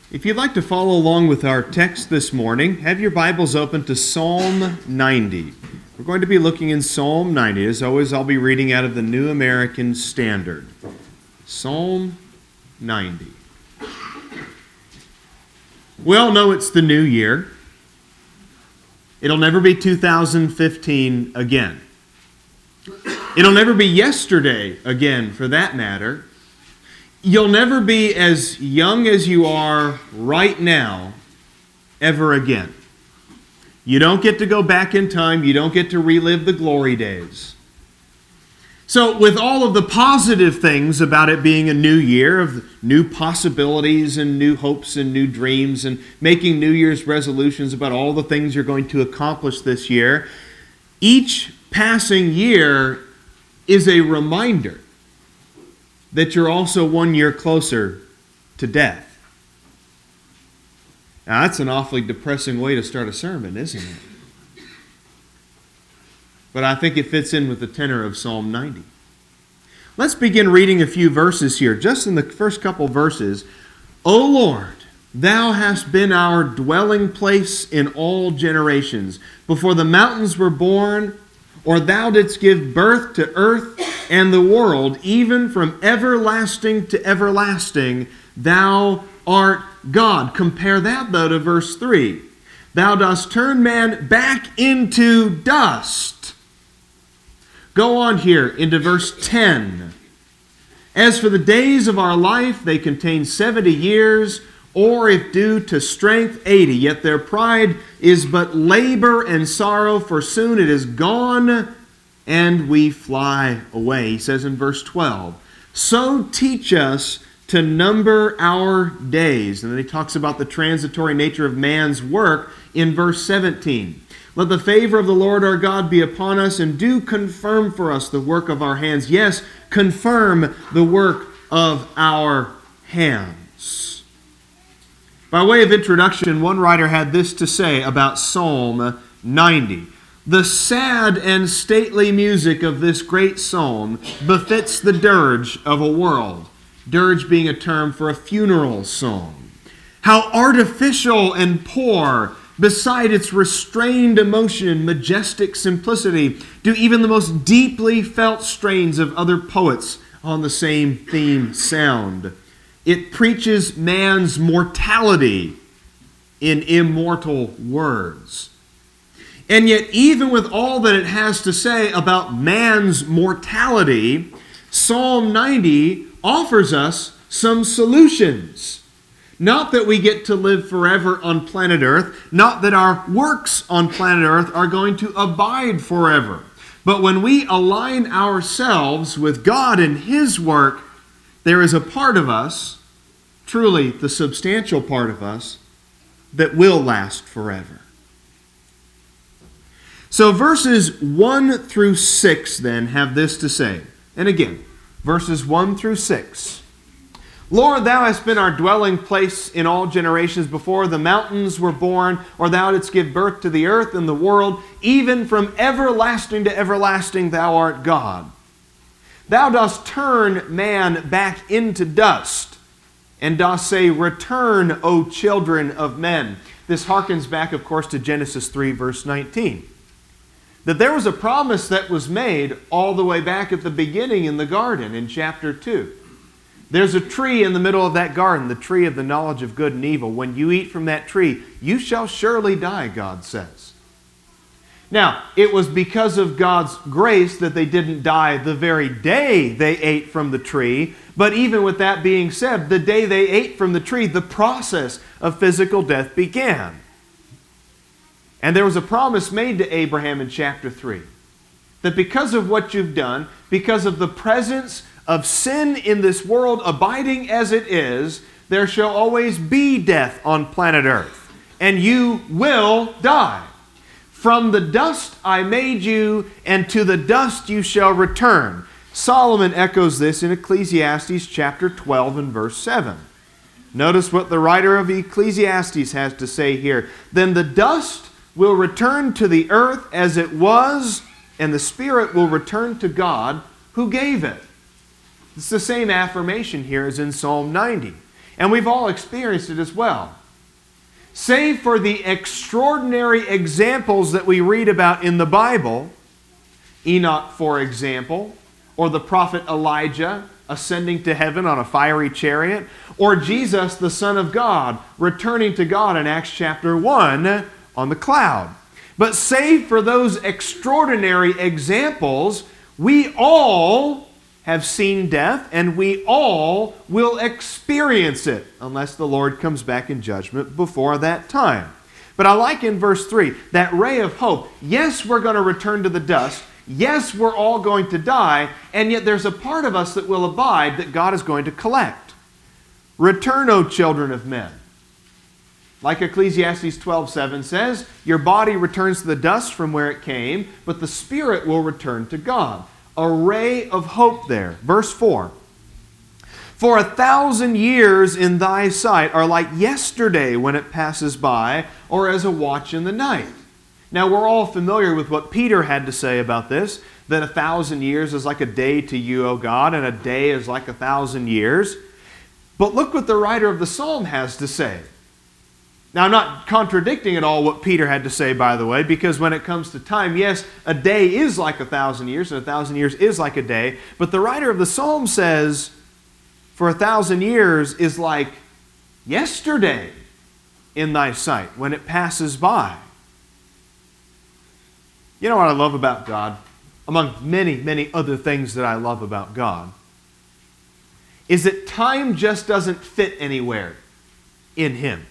If you'd like to follow along with our text this morning, have your Bibles open to Psalm 90. We're going to be looking in Psalm 90. As always, I'll be reading out of the New American Standard. Psalm 90. We all know it's the new year. It'll never be 2015 again. It'll never be yesterday again, for that matter. You'll never be as young as you are right now ever again. You don't get to go back in time. You don't get to relive the glory days. So with all of the positive things about it being a new year, of new possibilities and new hopes and new dreams and making New Year's resolutions about all the things you're going to accomplish this year, each passing year is a reminder that you're also 1 year closer to death. Now, that's an awfully depressing way to start a sermon, isn't it? But I think it fits in with the tenor of Psalm 90. Let's begin reading a few verses here. Just in the first couple verses, O Lord, Thou hast been our dwelling place in all generations. Before the mountains were born, or Thou didst give birth to earth and the world, even from everlasting to everlasting, Thou art God. Compare that, though, to verse 3. Thou dost turn man back into dust. Go on here into verse 10. As for the days of our life, they contain 70 years, or if due to strength, 80. Yet their pride is but labor and sorrow, for soon it is gone, and we fly away. He says in verse 12, so teach us to number our days. And then he talks about the transitory nature of man's work in verse 17. Let the favor of the Lord our God be upon us, and do confirm for us the work of our hands. Yes, confirm the work of our hands. By way of introduction, one writer had this to say about Psalm 90. The sad and stately music of this great psalm befits the dirge of a world. Dirge being a term for a funeral song. How artificial and poor, beside its restrained emotion and majestic simplicity, do even the most deeply felt strains of other poets on the same theme sound. It preaches man's mortality in immortal words. And yet, even with all that it has to say about man's mortality, Psalm 90 offers us some solutions. Not that we get to live forever on planet Earth, not that our works on planet Earth are going to abide forever. But when we align ourselves with God and His work, there is a part of us, truly the substantial part of us, that will last forever. So verses 1 through 6 then have this to say. And again, verses 1 through 6. Lord, Thou hast been our dwelling place in all generations. Before the mountains were born, or Thou didst give birth to the earth and the world, even from everlasting to everlasting Thou art God. Thou dost turn man back into dust, and dost say, Return, O children of men. This harkens back, of course, to Genesis 3, verse 19. That there was a promise that was made all the way back at the beginning in the garden in chapter 2. There's a tree in the middle of that garden, the tree of the knowledge of good and evil. When you eat from that tree, you shall surely die, God says. Now, it was because of God's grace that they didn't die the very day they ate from the tree. But even with that being said, the day they ate from the tree, the process of physical death began. And there was a promise made to Abraham in chapter 3 that because of what you've done, because of the presence of sin in this world abiding as it is, there shall always be death on planet Earth, and you will die. From the dust I made you, and to the dust you shall return. Solomon echoes this in Ecclesiastes chapter 12 and verse 7. Notice what the writer of Ecclesiastes has to say here. Then the dust will return to the earth as it was, and the spirit will return to God who gave it. It's the same affirmation here as in Psalm 90. And we've all experienced it as well. Save for the extraordinary examples that we read about in the Bible, Enoch, for example, or the prophet Elijah ascending to heaven on a fiery chariot, or Jesus, the Son of God, returning to God in Acts chapter 1 on the cloud. But save for those extraordinary examples, we all have seen death, and we all will experience it, unless the Lord comes back in judgment before that time. But I like in verse 3, that ray of hope. Yes, we're going to return to the dust. Yes, we're all going to die, and yet there's a part of us that will abide that God is going to collect. Return, O children of men. Like Ecclesiastes 12:7 says, your body returns to the dust from where it came, but the spirit will return to God. A ray of hope there. Verse 4. For 1,000 years in thy sight are like yesterday when it passes by, or as a watch in the night. Now we're all familiar with what Peter had to say about this, that 1,000 years is like a day to you, O God, and a day is like 1,000 years. But look what the writer of the psalm has to say. Now, I'm not contradicting at all what Peter had to say, by the way, because when it comes to time, yes, a day is like 1,000 years, and 1,000 years is like a day. But the writer of the psalm says, for 1,000 years is like yesterday in thy sight, when it passes by. You know what I love about God, among many, many other things that I love about God, is that time just doesn't fit anywhere in Him.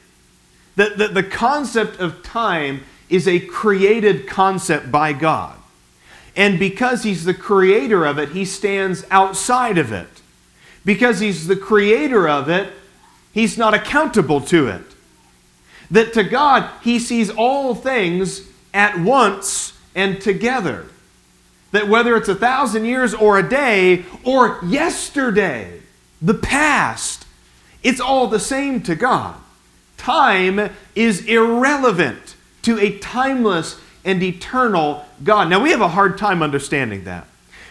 The concept of time is a created concept by God. And because He's the creator of it, He stands outside of it. Because He's the creator of it, He's not accountable to it. That to God, He sees all things at once and together. That whether it's 1,000 years or a day or yesterday, the past, it's all the same to God. Time is irrelevant to a timeless and eternal God. Now, we have a hard time understanding that.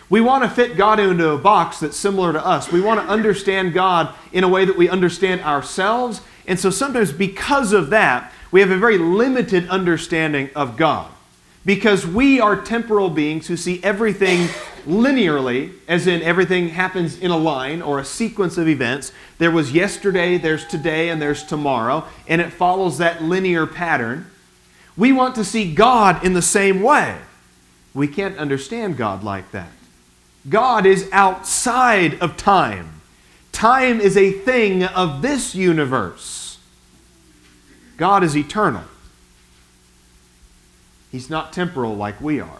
We want to fit God into a box that's similar to us. We want to understand God in a way that we understand ourselves. And so sometimes because of that, we have a very limited understanding of God. Because we are temporal beings who see everything linearly, as in everything happens in a line or a sequence of events. There was yesterday, there's today, and there's tomorrow, and it follows that linear pattern. We want to see God in the same way. We can't understand God like that. God is outside of time. Time is a thing of this universe. God is eternal. He's not temporal like we are.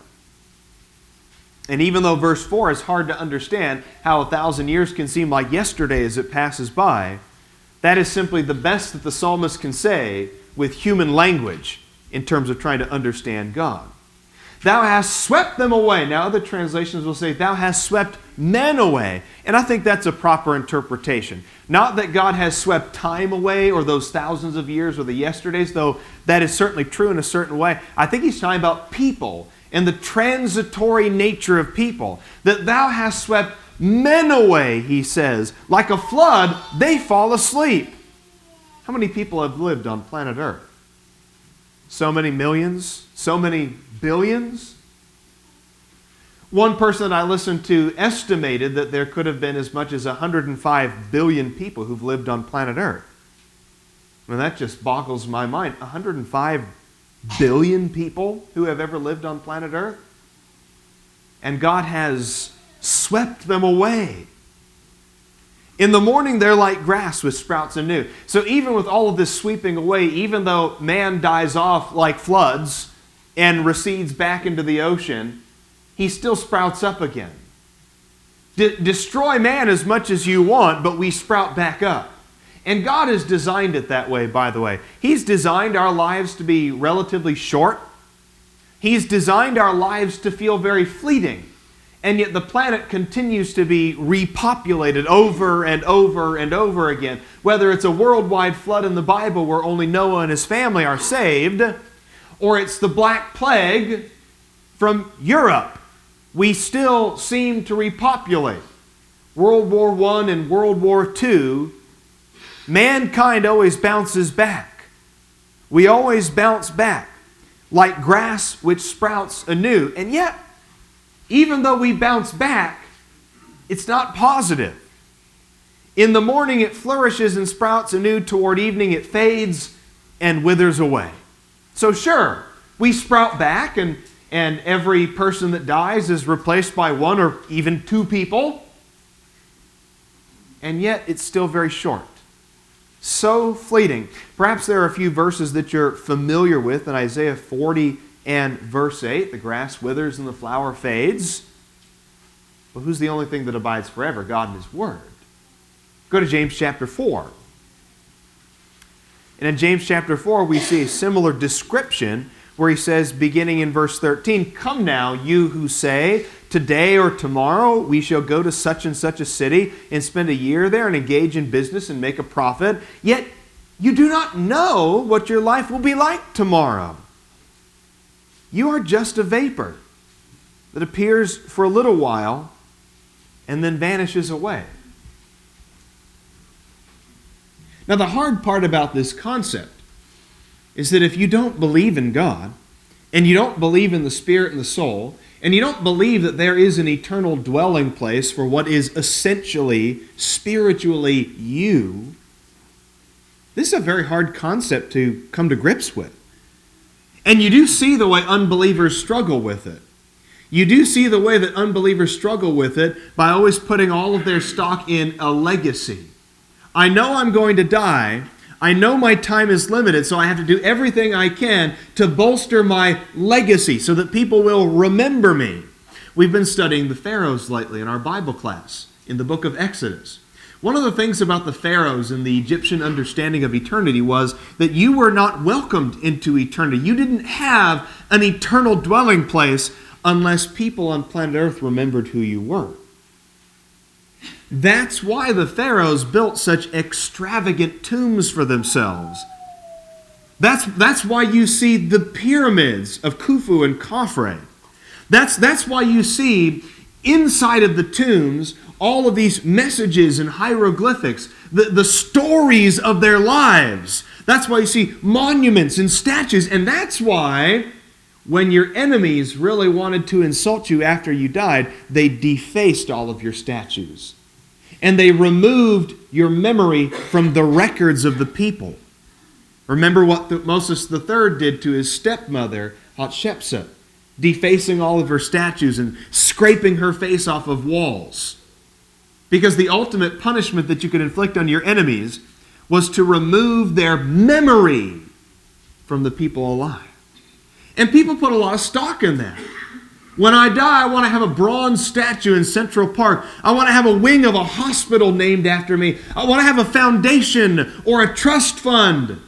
And even though verse 4 is hard to understand, how 1,000 years can seem like yesterday as it passes by, that is simply the best that the psalmist can say with human language in terms of trying to understand God. Thou hast swept them away. Now other translations will say, thou hast swept men away. And I think that's a proper interpretation. Not that God has swept time away or those thousands of years or the yesterdays, though that is certainly true in a certain way. I think he's talking about people and the transitory nature of people. That thou hast swept men away, he says. Like a flood, they fall asleep. How many people have lived on planet Earth? So many millions? So many billions? One person that I listened to estimated that there could have been as much as 105 billion people who've lived on planet Earth. I mean, that just boggles my mind. 105 billion people who have ever lived on planet Earth? And God has swept them away. In the morning, they're like grass with sprouts anew. So even with all of this sweeping away, even though man dies off like floods and recedes back into the ocean, he still sprouts up again. Destroy man as much as you want, but we sprout back up. And God has designed it that way, by the way. He's designed our lives to be relatively short. He's designed our lives to feel very fleeting. And yet the planet continues to be repopulated over and over and over again. Whether it's a worldwide flood in the Bible where only Noah and his family are saved, or it's the Black Plague from Europe, we still seem to repopulate. World War I and World War II Mankind always bounces back. We always bounce back, like grass which sprouts anew. And yet, even though we bounce back, it's not positive. In the morning it flourishes and sprouts anew. Toward evening it fades and withers away. So sure, we sprout back, and every person that dies is replaced by one or even two people. And yet it's still very short. So fleeting. Perhaps there are a few verses that you're familiar with in Isaiah 40 and verse 8. The grass withers and the flower fades. But who's the only thing that abides forever? God and His Word. Go to James chapter 4. And in James chapter 4 we see a similar description where he says, beginning in verse 13, "Come now, you who say, today or tomorrow we shall go to such and such a city and spend a year there and engage in business and make a profit. Yet you do not know what your life will be like tomorrow. You are just a vapor that appears for a little while and then vanishes away." Now, the hard part about this concept is that if you don't believe in God, and you don't believe in the Spirit and the soul, and you don't believe that there is an eternal dwelling place for what is essentially, spiritually you, this is a very hard concept to come to grips with. And you do see the way unbelievers struggle with it. You do see the way that unbelievers struggle with it by always putting all of their stock in a legacy. I know I'm going to die. I know my time is limited, so I have to do everything I can to bolster my legacy so that people will remember me. We've been studying the pharaohs lately in our Bible class in the book of Exodus. One of the things about the pharaohs and the Egyptian understanding of eternity was that you were not welcomed into eternity. You didn't have an eternal dwelling place unless people on planet Earth remembered who you were. That's why the pharaohs built such extravagant tombs for themselves. That's why you see the pyramids of Khufu and Khafre. That's why you see inside of the tombs all of these messages and hieroglyphics, the stories of their lives. That's why you see monuments and statues. And that's why when your enemies really wanted to insult you after you died, they defaced all of your statues. And they removed your memory from the records of the people. Remember what Moses III did to his stepmother, Hatshepsut, defacing all of her statues and scraping her face off of walls. Because the ultimate punishment that you could inflict on your enemies was to remove their memory from the people alive. And people put a lot of stock in that. When I die, I want to have a bronze statue in Central Park. I want to have a wing of a hospital named after me. I want to have a foundation or a trust fund.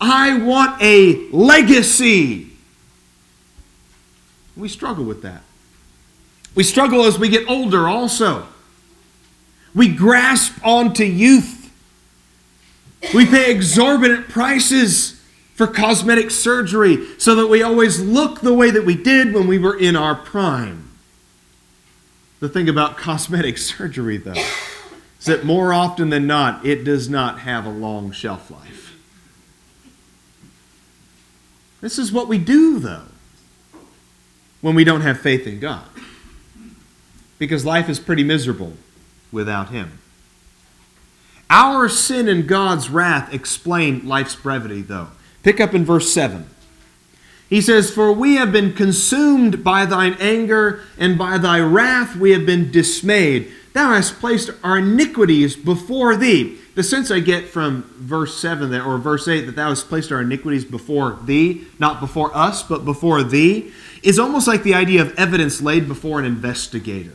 I want a legacy. We struggle with that. We struggle as we get older also. We grasp onto youth. We pay exorbitant prices for cosmetic surgery so that we always look the way that we did when we were in our prime. The thing about cosmetic surgery, though, is that more often than not, it does not have a long shelf life. This is what we do, though, when we don't have faith in God. Because life is pretty miserable without Him. Our sin and God's wrath explain life's brevity, though. Pick up in verse 7. He says, "For we have been consumed by thine anger, and by thy wrath we have been dismayed. Thou hast placed our iniquities before thee." The sense I get from verse 7 there, or verse 8, that thou hast placed our iniquities before thee, not before us, but before thee, is almost like the idea of evidence laid before an investigator.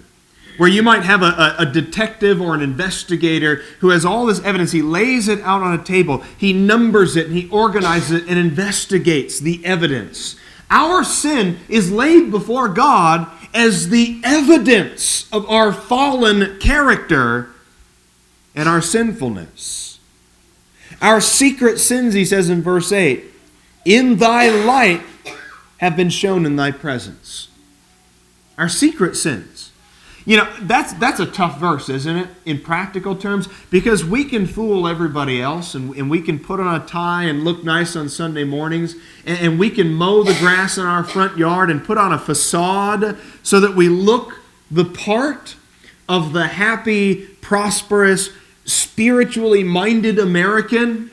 Where you might have a detective or an investigator who has all this evidence. He lays it out on a table. He numbers it and he organizes it and investigates the evidence. Our sin is laid before God as the evidence of our fallen character and our sinfulness. Our secret sins, he says in verse 8, in thy light have been shown in thy presence. Our secret sins. That's a tough verse, isn't it, in practical terms? Because we can fool everybody else, and we can put on a tie and look nice on Sunday mornings, and we can mow the grass in our front yard and put on a facade so that we look the part of the happy, prosperous, spiritually minded American.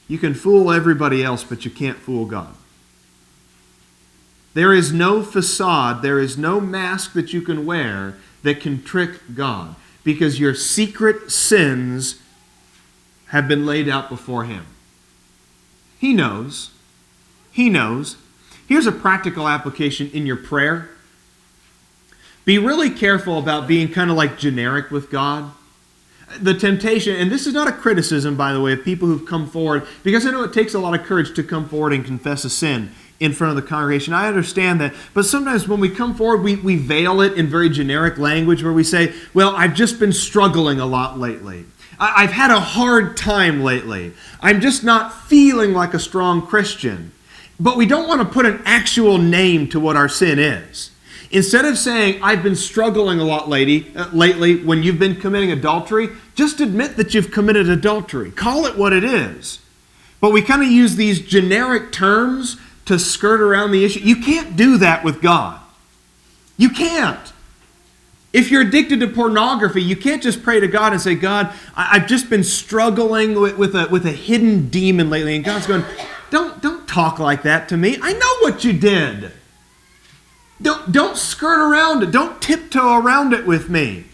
You can fool everybody else, but you can't fool God. There is no facade, there is no mask that you can wear that can trick God, because your secret sins have been laid out before Him. He knows. He knows. Here's a practical application in your prayer. Be really careful about being kind of like generic with God. The temptation, and this is not a criticism, by the way, of people who've come forward, because I know it takes a lot of courage to come forward and confess a sin in front of the congregation. I understand that. But sometimes when we come forward, we veil it in very generic language where we say, well, I've just been struggling a lot lately. I've had a hard time lately. I'm just not feeling like a strong Christian. But we don't want to put an actual name to what our sin is. Instead of saying, I've been struggling a lot lately when you've been committing adultery, just admit that you've committed adultery. Call it what it is. But we kind of use these generic terms to skirt around the issue. You can't do that with God. You can't. If you're addicted to pornography, you can't just pray to God and say, God, I've just been struggling with a hidden demon lately. And God's going, don't talk like that to me. I know what you did. Don't skirt around it. Don't tiptoe around it with me.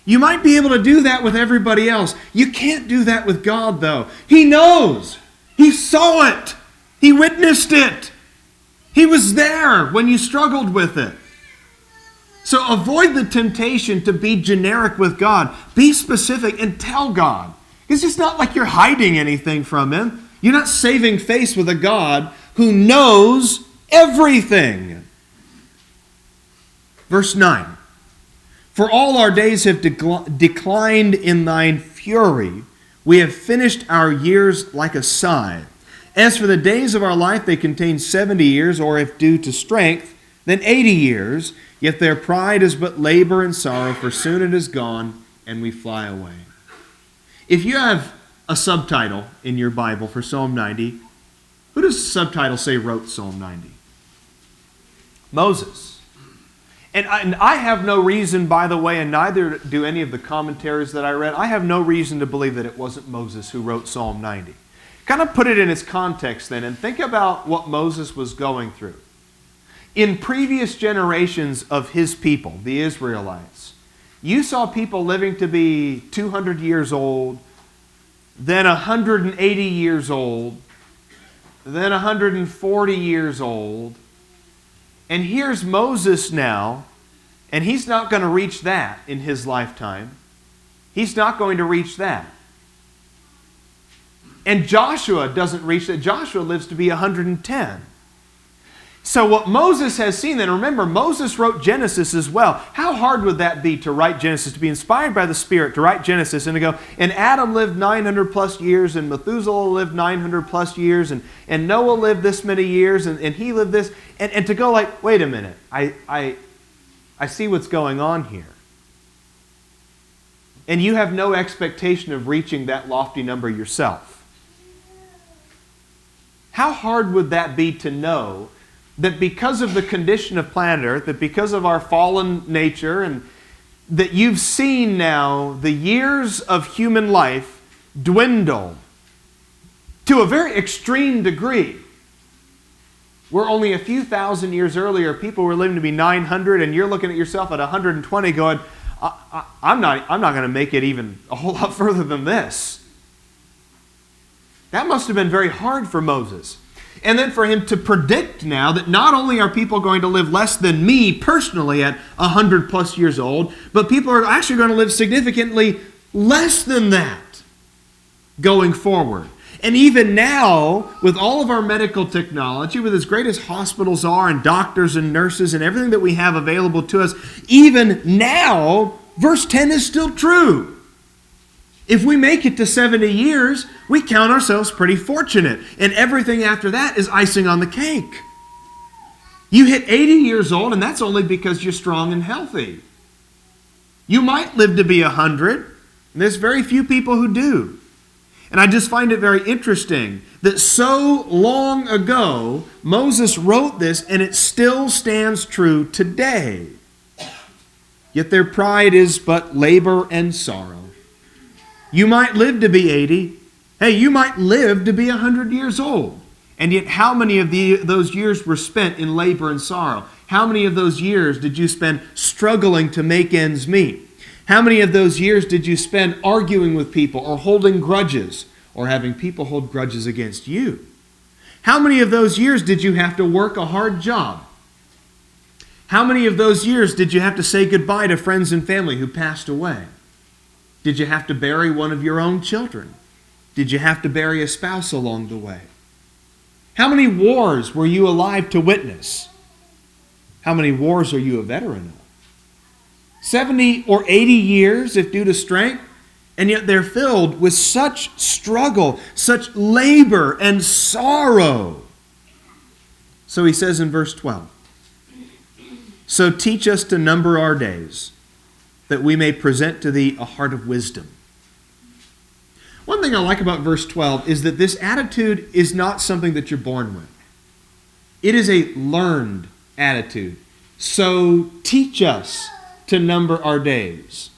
You might be able to do that with everybody else. You can't do that with God, though. He knows. He saw it. He witnessed it. He was there when you struggled with it. So avoid the temptation to be generic with God. Be specific and tell God. It's just not like you're hiding anything from Him. You're not saving face with a God who knows everything. Verse 9. For all our days have declined in thine fury. We have finished our years like a sigh. As for the days of our life, they contain 70 years, or if due to strength, then 80 years. Yet their pride is but labor and sorrow, for soon it is gone, and we fly away. If you have a subtitle in your Bible for Psalm 90, who does the subtitle say wrote Psalm 90? Moses. And I have no reason, by the way, and neither do any of the commentaries that I read, I have no reason to believe that it wasn't Moses who wrote Psalm 90. Kind of put it in its context then and think about what Moses was going through. In previous generations of his people, the Israelites, you saw people living to be 200 years old, then 180 years old, then 140 years old. And here's Moses now, and he's not going to reach that in his lifetime. He's not going to reach that. And Joshua doesn't reach that. Joshua lives to be 110. So what Moses has seen then, remember, Moses wrote Genesis as well. How hard would that be to write Genesis, to be inspired by the Spirit, to write Genesis and to go, and Adam lived 900 plus years, and Methuselah lived 900 plus years, and Noah lived this many years, and he lived this, and to go like, wait a minute, I see what's going on here. And you have no expectation of reaching that lofty number yourself. How hard would that be to know that because of the condition of planet Earth, that because of our fallen nature, and that you've seen now the years of human life dwindle to a very extreme degree, where only a few thousand years earlier people were living to be 900, and you're looking at yourself at 120 going, I'm not going to make it even a whole lot further than this. That must have been very hard for Moses. And then for him to predict now that not only are people going to live less than me personally at 100 plus years old, but people are actually going to live significantly less than that going forward. And even now, with all of our medical technology, with as great as hospitals are and doctors and nurses and everything that we have available to us, even now, verse 10 is still true. If we make it to 70 years, we count ourselves pretty fortunate. And everything after that is icing on the cake. You hit 80 years old, and that's only because you're strong and healthy. You might live to be 100, and there's very few people who do. And I just find it very interesting that so long ago, Moses wrote this, and it still stands true today. Yet their pride is but labor and sorrow. You might live to be 80. Hey, you might live to be 100 years old. And yet how many of those years were spent in labor and sorrow? How many of those years did you spend struggling to make ends meet? How many of those years did you spend arguing with people or holding grudges or having people hold grudges against you? How many of those years did you have to work a hard job? How many of those years did you have to say goodbye to friends and family who passed away? Did you have to bury one of your own children? Did you have to bury a spouse along the way? How many wars were you alive to witness? How many wars are you a veteran of? 70 or 80 years if due to strength, and yet they're filled with such struggle, such labor and sorrow. So he says in verse 12, "So teach us to number our days, that we may present to thee a heart of wisdom." One thing I like about verse 12 is that this attitude is not something that you're born with. It is a learned attitude. So teach us to number our days.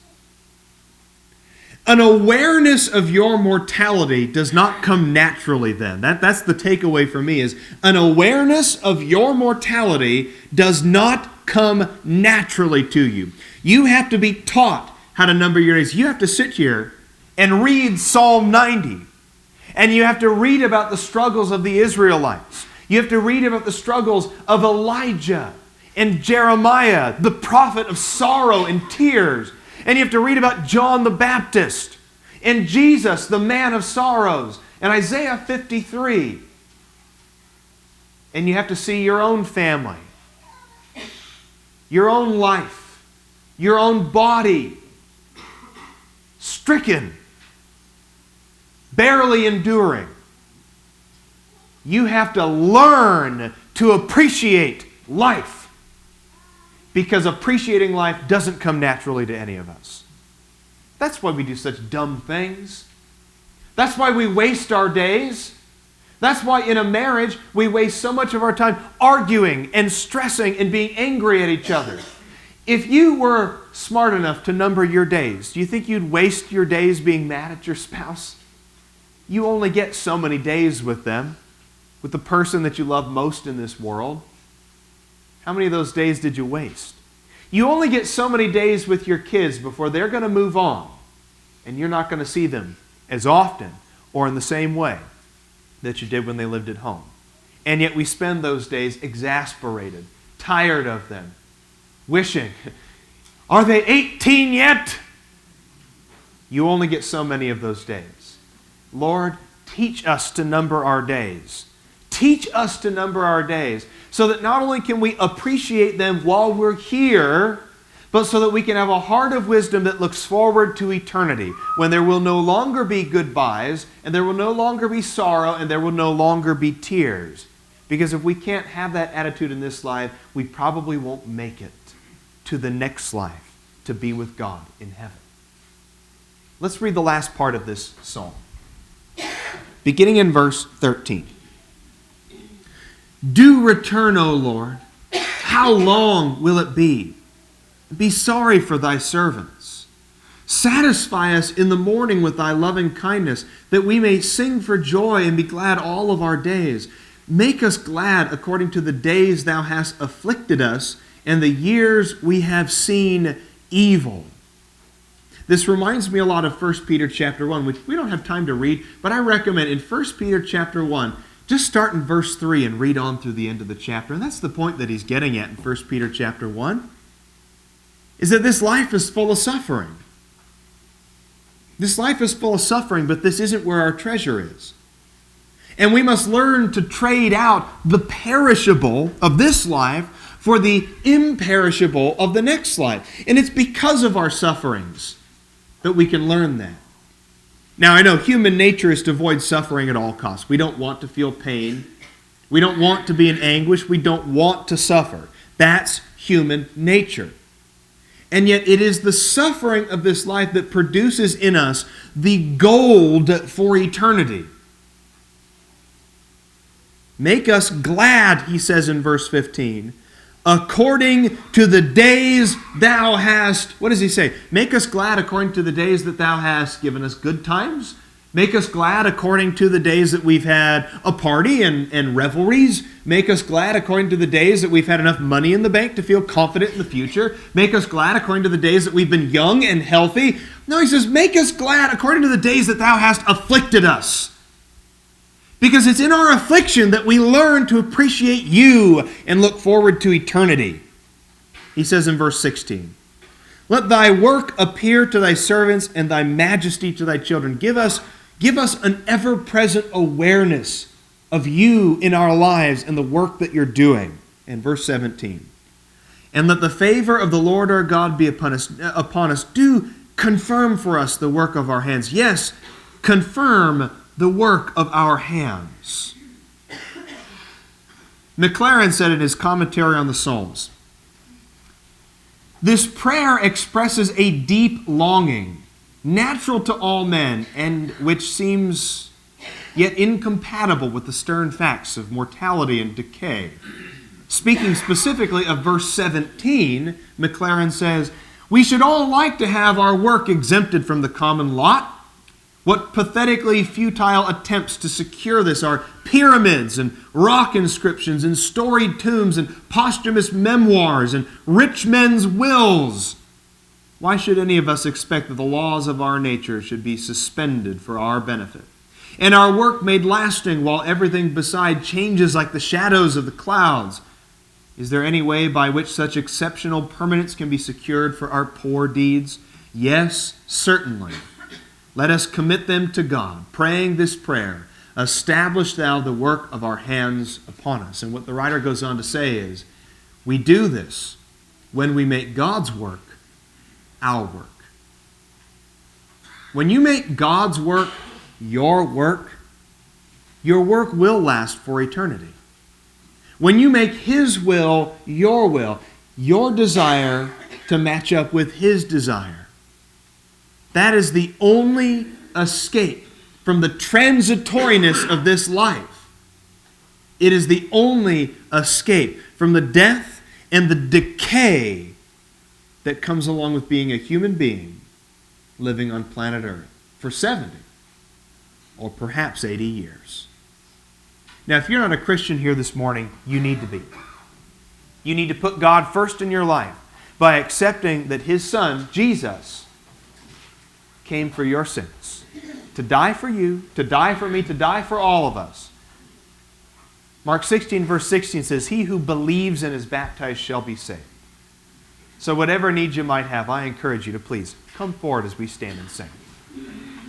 An awareness of your mortality does not come naturally then. That's the takeaway for me, is an awareness of your mortality does not come naturally to you. You have to be taught how to number your days. You have to sit here and read Psalm 90. And you have to read about the struggles of the Israelites. You have to read about the struggles of Elijah and Jeremiah, the prophet of sorrow and tears. And you have to read about John the Baptist and Jesus, the man of sorrows, and Isaiah 53. And you have to see your own family, your own life, your own body stricken, barely enduring. You have to learn to appreciate life, because appreciating life doesn't come naturally to any of us. That's why we do such dumb things. That's why we waste our days. That's why in a marriage we waste so much of our time arguing and stressing and being angry at each other. If you were smart enough to number your days, do you think you'd waste your days being mad at your spouse? You only get so many days with them, with the person that you love most in this world. How many of those days did you waste? You only get so many days with your kids before they're going to move on, and you're not going to see them as often or in the same way that you did when they lived at home. And yet we spend those days exasperated, tired of them, wishing, are they 18 yet? You only get so many of those days. Lord, teach us to number our days. Teach us to number our days so that not only can we appreciate them while we're here, but so that we can have a heart of wisdom that looks forward to eternity, when there will no longer be goodbyes, and there will no longer be sorrow, and there will no longer be tears. Because if we can't have that attitude in this life, we probably won't make it to the next life to be with God in heaven. Let's read the last part of this psalm, beginning in verse 13. Do return, O Lord. How long will it be? Be sorry for thy servants. Satisfy us in the morning with thy loving kindness, that we may sing for joy and be glad all of our days. Make us glad according to the days thou hast afflicted us, and the years we have seen evil. This reminds me a lot of 1 Peter chapter 1, which we don't have time to read, but I recommend in 1 Peter chapter 1, just start in verse 3 and read on through the end of the chapter. And that's the point that he's getting at in 1 Peter chapter 1, is that this life is full of suffering. This life is full of suffering, but this isn't where our treasure is. And we must learn to trade out the perishable of this life for the imperishable of the next life. And it's because of our sufferings that we can learn that. Now, I know human nature is to avoid suffering at all costs. We don't want to feel pain. We don't want to be in anguish. We don't want to suffer. That's human nature. And yet it is the suffering of this life that produces in us the gold for eternity. Make us glad, he says in verse 15, according to the days thou hast, what does he say? Make us glad according to the days that thou hast given us good times. Make us glad according to the days that we've had a party and revelries. Make us glad according to the days that we've had enough money in the bank to feel confident in the future. Make us glad according to the days that we've been young and healthy. No, he says, make us glad according to the days that thou hast afflicted us. Because it's in our affliction that we learn to appreciate you and look forward to eternity. He says in verse 16, let thy work appear to thy servants and thy majesty to thy children. Give us an ever-present awareness of you in our lives and the work that you're doing. And verse 17, and let the favor of the Lord our God be upon us. Do confirm for us the work of our hands. Yes, confirm the work of our hands. McLaren said in his commentary on the Psalms, this prayer expresses a deep longing, natural to all men, and which seems yet incompatible with the stern facts of mortality and decay. Speaking specifically of verse 17, McLaren says, we should all like to have our work exempted from the common lot. What pathetically futile attempts to secure this are pyramids and rock inscriptions and storied tombs and posthumous memoirs and rich men's wills. Why should any of us expect that the laws of our nature should be suspended for our benefit, and our work made lasting while everything beside changes like the shadows of the clouds? Is there any way by which such exceptional permanence can be secured for our poor deeds? Yes, certainly. Let us commit them to God, praying this prayer, establish thou the work of our hands upon us. And what the writer goes on to say is, we do this when we make God's work our work. When you make God's work your work will last for eternity. When you make His will, your desire to match up with His desire, that is the only escape from the transitoriness of this life. It is the only escape from the death and the decay that comes along with being a human being living on planet Earth for 70 or perhaps 80 years. Now, if you're not a Christian here this morning, you need to be. You need to put God first in your life by accepting that His Son, Jesus, came for your sins, to die for you, to die for me, to die for all of us. Mark 16, verse 16 says, he who believes and is baptized shall be saved. So whatever needs you might have, I encourage you to please come forward as we stand and sing.